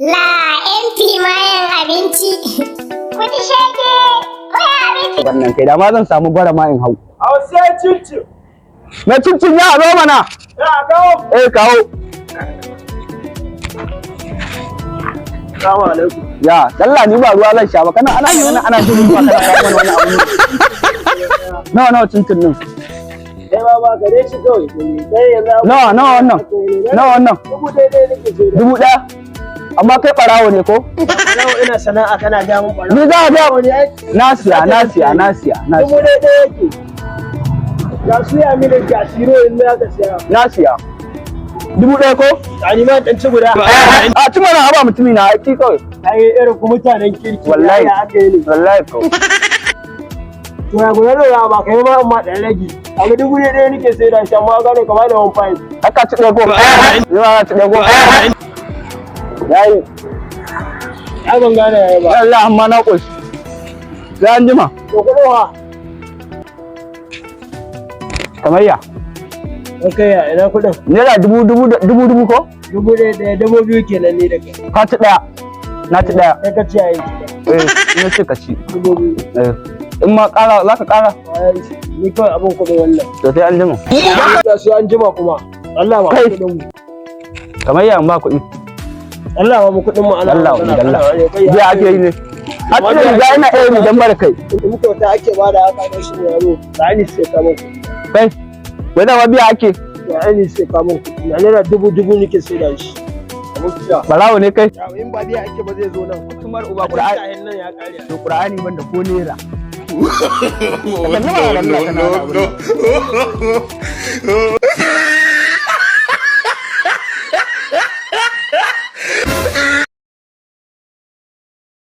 La MP mayan abinci. Kudi shege, mayan abinci. Wannan kai da ma zan samu gwara ma in hau. A sai cincin. Na cincin ya zo mana. Ya kawo. Kawo. Assalamu alaikum. Ya, dalla ni ba ruwa zan sha ba kana ana jin ruwa kana kawo mana wani abu. Nawa cincin din? Kai ba gare shi kawai. Sai yanzu. Nawa wannan? Dubu ɗaya. Amma kai ɓarawo ne ko? Yau ina sana'a kana ga mun ɓarawo. Ni za a ga na siya. Dubu ɗaya yake. Ga suya mini ga shiro in za ka siya. Na siya. Dubu ɗaya ko? Ani ma dan ci guda. A ci mana haba mutumi na aiki kawai. Ai irin ku mutanen kirki. Wallahi. Wallahi ko. To ya guda da ba kai ma amma dan rage. Amma dubu ɗaya nake sai da shi amma gane kamar da 1.5. Haka ci ɗaya ko? Ni ma ci ɗaya ko? Yayi. Ya ban gane yayi ba. Allah amma na koshi. Sai an jima. To kuɗin wa? Kamar ya. Okay ya ina kuɗin? Naira dubu ko? Dubu ɗaya, dubu biyu kenan ne da kai. Ka ci ɗaya. Na ci ɗaya. Sai ka ci yayi. Ina ce ka ci. Dubu biyu. In ma ƙara za ka ƙara? Ni kawai abin kuɗin wannan. To sai an jima. Da su an jima kuma. Allah ba Kai. kuɗin mu. Kamar ya ba kuɗi. Allah ba mu kuɗin mu ana. Allah. Jiya ake yi ne. A cikin riga ina iya yi don bar kai. In kyauta ake ba da haka ne shi ne yaro. Da ni sai ka mun kuɗi. Kai. Wai dama biya ake. Da ni sai ka mun kuɗi. Na naira dubu nake sai da shi. Barawo ne kai. In ba biya ake ba zai zo nan. Tumar uba Qur'ani nan ya kare. To Qur'ani banda ko naira. No.